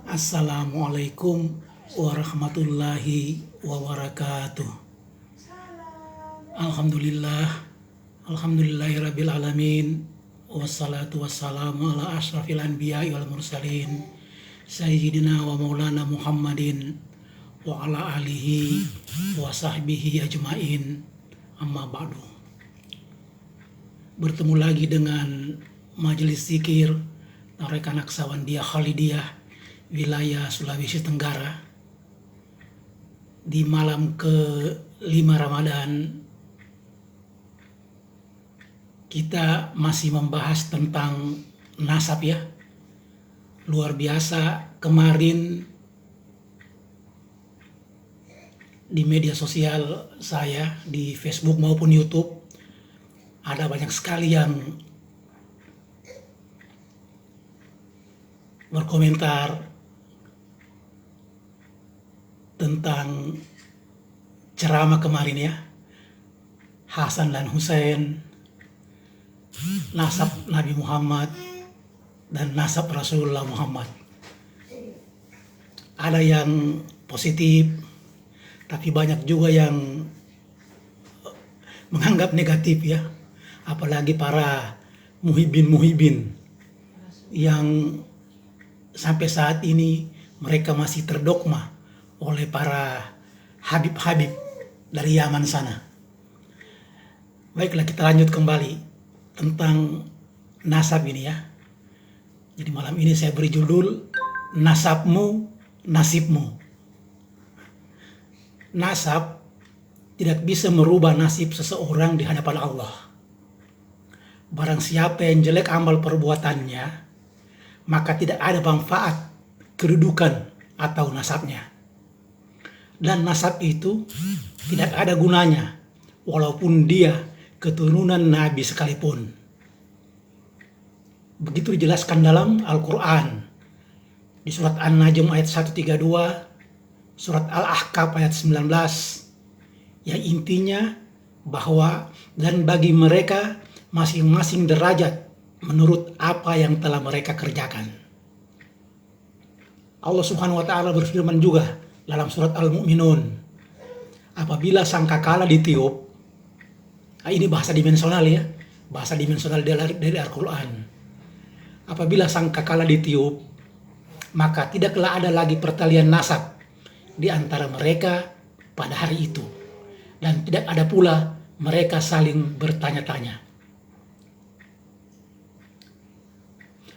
Assalamualaikum warahmatullahi wabarakatuh. Alhamdulillahirabbil alamin. Wassalatu wassalamu ala asyrafil anbiya'i wal mursalin sayyidina wa maulana Muhammadin wa ala alihi wa sahbihi ajmain. Amma ba'du. Bertemu lagi dengan majelis zikir Tarekat Naksabandiyah Khalidiyah wilayah Sulawesi Tenggara di malam ke-5 Ramadan. Kita masih membahas tentang nasab ya. Luar biasa, kemarin di media sosial saya di Facebook maupun YouTube ada banyak sekali yang berkomentar tentang ceramah kemarin ya, Hasan dan Husain, nasab Nabi Muhammad dan nasab Rasulullah Muhammad. Ada yang positif, tapi banyak juga yang menganggap negatif ya, apalagi para muhibin yang sampai saat ini mereka masih terdogma oleh para habib-habib dari Yaman sana. Baiklah, kita lanjut kembali tentang nasab ini ya. Jadi malam ini saya beri judul Nasabmu, Nasibmu. Nasab tidak bisa merubah nasib seseorang di hadapan Allah. Barang siapa yang jelek amal perbuatannya, maka tidak ada manfaat kedudukan atau nasabnya. Dan nasab itu tidak ada gunanya walaupun dia keturunan Nabi sekalipun. Begitu dijelaskan dalam Al-Quran di surat An-Najm ayat 132, surat Al-Ahqaf ayat 19, yang intinya bahwa dan bagi mereka masing-masing derajat menurut apa yang telah mereka kerjakan. Allah Subhanahu wa taala berfirman juga dalam surat Al-Mu'minun, apabila sangkakala ditiup, ini bahasa dimensional ya, bahasa dimensional dari Al-Quran. Apabila sangkakala ditiup, maka tidaklah ada lagi pertalian nasab di antara mereka pada hari itu, dan tidak ada pula mereka saling bertanya-tanya.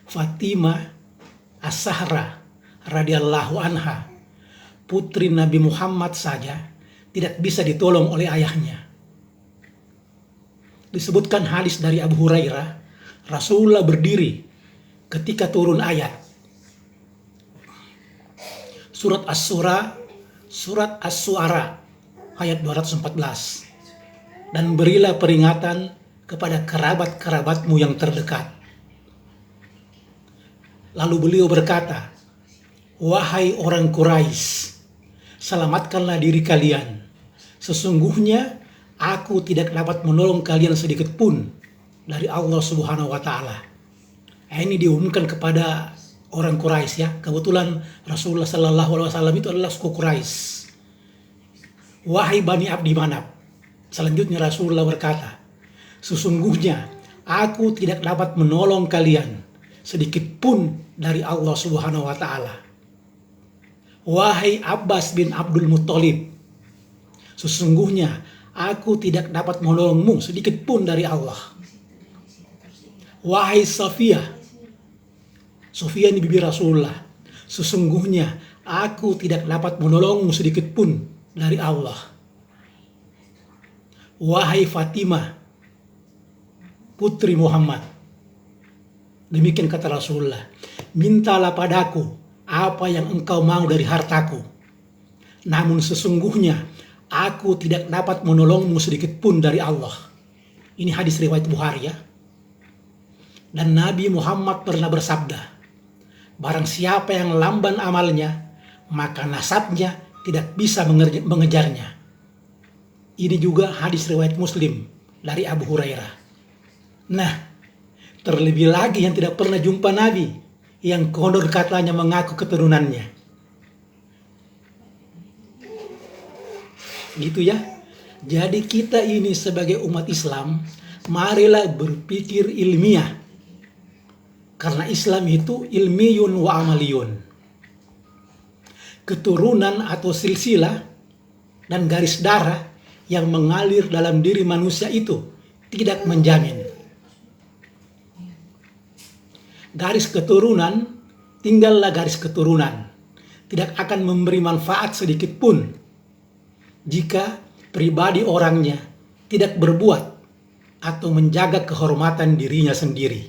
Fatimah As-Zahra radhiyallahu anha, putri Nabi Muhammad saja tidak bisa ditolong oleh ayahnya. Disebutkan hadis dari Abu Hurairah, Rasulullah berdiri ketika turun ayat surat As-Suara ayat 214, dan berilah peringatan kepada kerabat-kerabatmu yang terdekat. Lalu beliau berkata, wahai orang Quraisy, selamatkanlah diri kalian. Sesungguhnya aku tidak dapat menolong kalian sedikit pun dari Allah Subhanahu wa taala. Ini diumumkan kepada orang Quraisy ya. Kebetulan Rasulullah sallallahu alaihi wasallam itu adalah suku Quraisy. Wahai Bani Abdi Manaf. Selanjutnya Rasulullah berkata, sesungguhnya aku tidak dapat menolong kalian sedikit pun dari Allah Subhanahu wa taala. Wahai Abbas bin Abdul Muttalib, sesungguhnya aku tidak dapat menolongmu sedikit pun dari Allah. Wahai Safiyah ini bibi Rasulullah, sesungguhnya aku tidak dapat menolongmu sedikit pun dari Allah. Wahai Fatimah, putri Muhammad, demikian kata Rasulullah, mintalah padaku apa yang engkau mau dari hartaku. Namun sesungguhnya aku tidak dapat menolongmu sedikit pun dari Allah. Ini hadis riwayat Bukhari ya. Dan Nabi Muhammad pernah bersabda, barang siapa yang lamban amalnya, maka nasabnya tidak bisa mengejarnya. Ini juga hadis riwayat Muslim dari Abu Hurairah. Nah, terlebih lagi yang tidak pernah jumpa Nabi, yang konon katanya mengaku keturunannya. Gitu ya. Jadi kita ini sebagai umat Islam, marilah berpikir ilmiah. Karena Islam itu ilmiyun wa amaliyun. Keturunan atau silsilah dan garis darah yang mengalir dalam diri manusia itu tidak menjamin. Garis keturunan, tinggallah garis keturunan. Tidak akan memberi manfaat sedikit pun jika pribadi orangnya tidak berbuat atau menjaga kehormatan dirinya sendiri.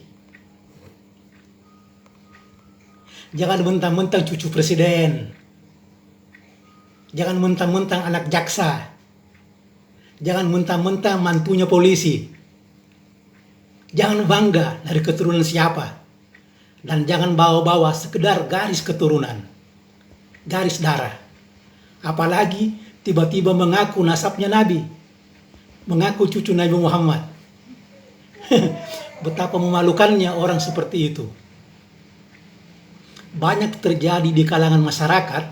Jangan mentang-mentang cucu presiden. Jangan mentang-mentang anak jaksa. Jangan mentang-mentang mantunya polisi. Jangan bangga dari keturunan siapa. Dan jangan bawa-bawa sekedar garis keturunan, garis darah. Apalagi tiba-tiba mengaku nasabnya Nabi, mengaku cucu Nabi Muhammad. Betapa memalukannya orang seperti itu. Banyak terjadi di kalangan masyarakat,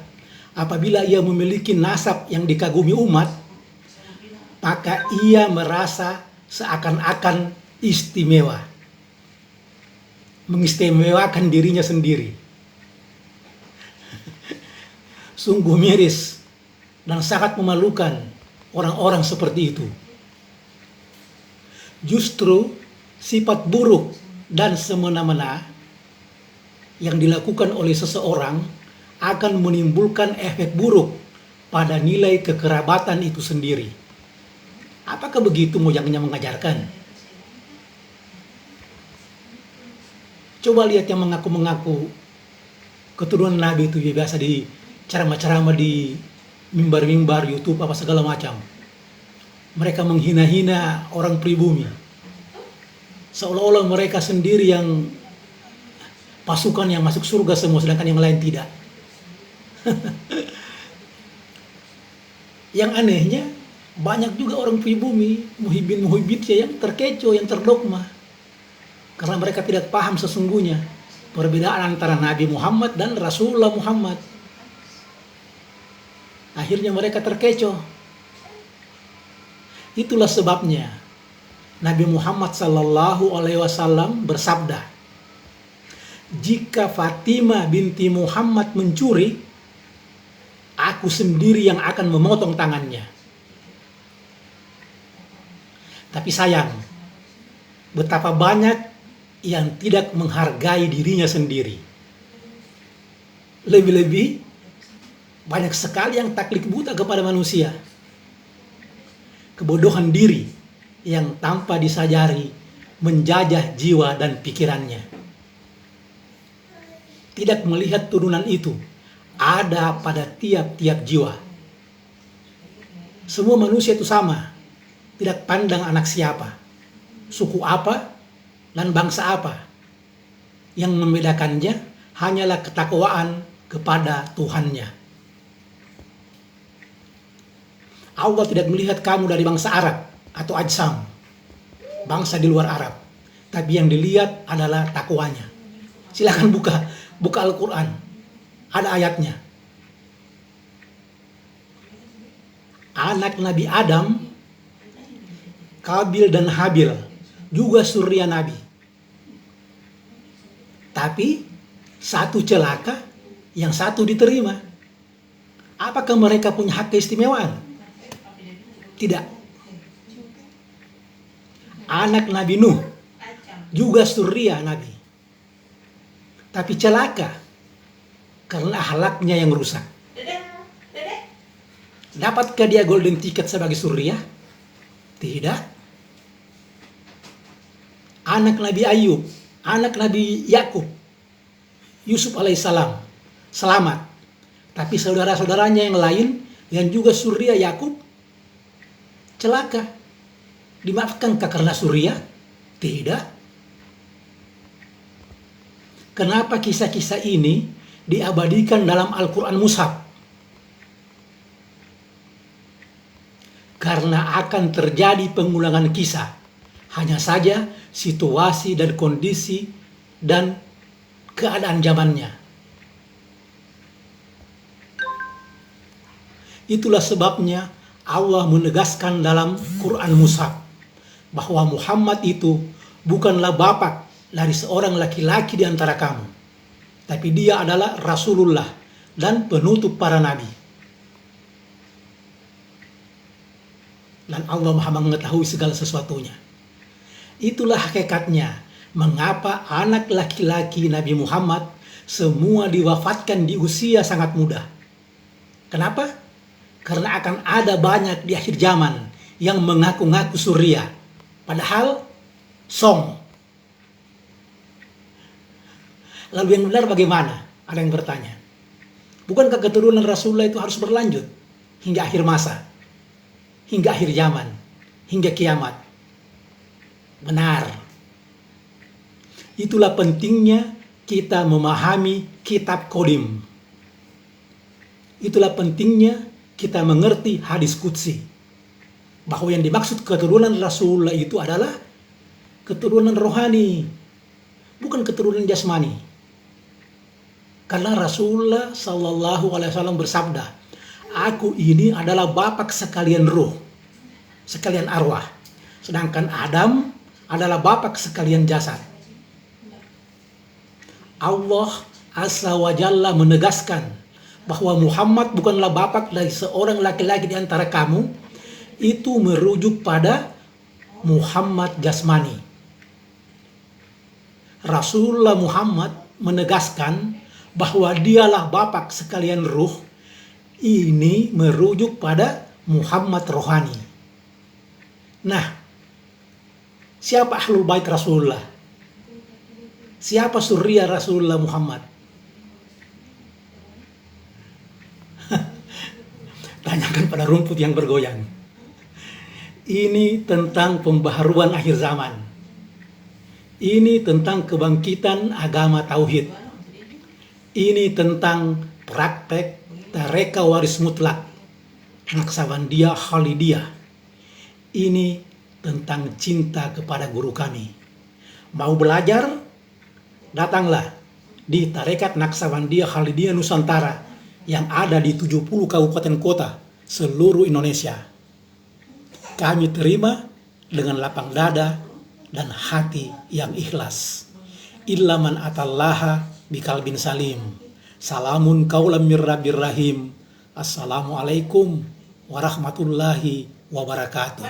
apabila ia memiliki nasab yang dikagumi umat, maka ia merasa seakan-akan istimewa, mengistimewakan dirinya sendiri. Sungguh miris dan sangat memalukan orang-orang seperti itu. Justru sifat buruk dan semena-mena yang dilakukan oleh seseorang akan menimbulkan efek buruk pada nilai kekerabatan itu sendiri. Apakah begitu moyangnya mengajarkan? Coba lihat yang mengaku-mengaku keturunan Nabi itu biasa di ceramah-ceramah di mimbar-mimbar YouTube apa segala macam. Mereka menghina-hina orang pribumi. Seolah-olah mereka sendiri yang pasukan yang masuk surga semua, sedangkan yang lain tidak. Yang anehnya, banyak juga orang pribumi, muhibin-muhibitnya yang terkecoh, yang terdogma. Karena mereka tidak paham sesungguhnya perbedaan antara Nabi Muhammad dan Rasulullah Muhammad. Akhirnya mereka terkecoh. Itulah sebabnya Nabi Muhammad SAW bersabda, jika Fatimah binti Muhammad mencuri, aku sendiri yang akan memotong tangannya. Tapi sayang, betapa banyak yang tidak menghargai dirinya sendiri. Lebih-lebih, banyak sekali yang taklid buta kepada manusia. Kebodohan diri yang tanpa disadari menjajah jiwa dan pikirannya. Tidak melihat turunan itu ada pada tiap-tiap jiwa. Semua manusia itu sama, tidak pandang anak siapa, suku apa, dan bangsa apa. Yang membedakannya hanyalah ketakwaan kepada Tuhannya. Allah tidak melihat kamu dari bangsa Arab atau Ajsam, bangsa di luar Arab, tapi yang dilihat adalah takwanya. Silakan buka Al-Quran, ada ayatnya. Anak Nabi Adam, Kabil dan Habil, juga surya Nabi. Tapi satu celaka, yang satu diterima. Apakah mereka punya hak keistimewaan? Tidak. Anak Nabi Nuh, juga surya Nabi. Tapi celaka karena akhlaknya yang rusak. Dapatkah dia golden ticket sebagai surya? Tidak. Anak Nabi Ayub, anak Nabi Yakub, Yusuf alaihissalam, selamat. Tapi saudara-saudaranya yang lain, yang juga surya Yakub, celaka. Dimaafkankah karena surya? Tidak. Kenapa kisah-kisah ini diabadikan dalam Al-Quran Mushaf? Karena akan terjadi pengulangan kisah. Hanya saja situasi dan kondisi dan keadaan zamannya. Itulah sebabnya Allah menegaskan dalam Quran Mushaf bahwa Muhammad itu bukanlah bapak dari seorang laki-laki di antara kamu, tapi dia adalah Rasulullah dan penutup para nabi. Dan Allah Maha mengetahui segala sesuatunya. Itulah hakikatnya mengapa anak laki-laki Nabi Muhammad semua diwafatkan di usia sangat muda. Kenapa? Karena akan ada banyak di akhir zaman yang mengaku-ngaku surya, padahal song. Lalu yang benar bagaimana? Ada yang bertanya. Bukankah keturunan Rasulullah itu harus berlanjut hingga akhir masa, hingga akhir zaman, hingga kiamat? Benar. Itulah pentingnya kita memahami kitab Qadim. Itulah pentingnya kita mengerti hadis qudsi, bahwa yang dimaksud keturunan Rasulullah itu adalah keturunan rohani, bukan keturunan jasmani. Karena Rasulullah Shallallahu Alaihi Wasallam bersabda, aku ini adalah bapak sekalian ruh, sekalian arwah, sedangkan Adam adalah bapak sekalian jasad. Allah Azza wa Jalla menegaskan bahwa Muhammad bukanlah bapak dari seorang laki-laki di antara kamu. Itu merujuk pada Muhammad jasmani. Rasulullah Muhammad menegaskan bahwa dialah bapak sekalian ruh. Ini merujuk pada Muhammad rohani. Nah, siapa ahlul bait Rasulullah? Siapa surya Rasulullah Muhammad? Tanyakan pada rumput yang bergoyang. Ini tentang pembaharuan akhir zaman. Ini tentang kebangkitan agama tauhid. Ini tentang praktek tareka waris mutlak Naksabandiyah Khalidiyah. Ini tentang cinta kepada guru kami. Mau belajar? Datanglah di Tarekat Naksabandiyah Khalidiyah Nusantara yang ada di 70 kabupaten kota seluruh Indonesia. Kami terima dengan lapang dada dan hati yang ikhlas. Illa man atallaha biqalbin salim. Salamun qaulam mir rabbir rahim. Assalamualaikum warahmatullahi wabarakatuh.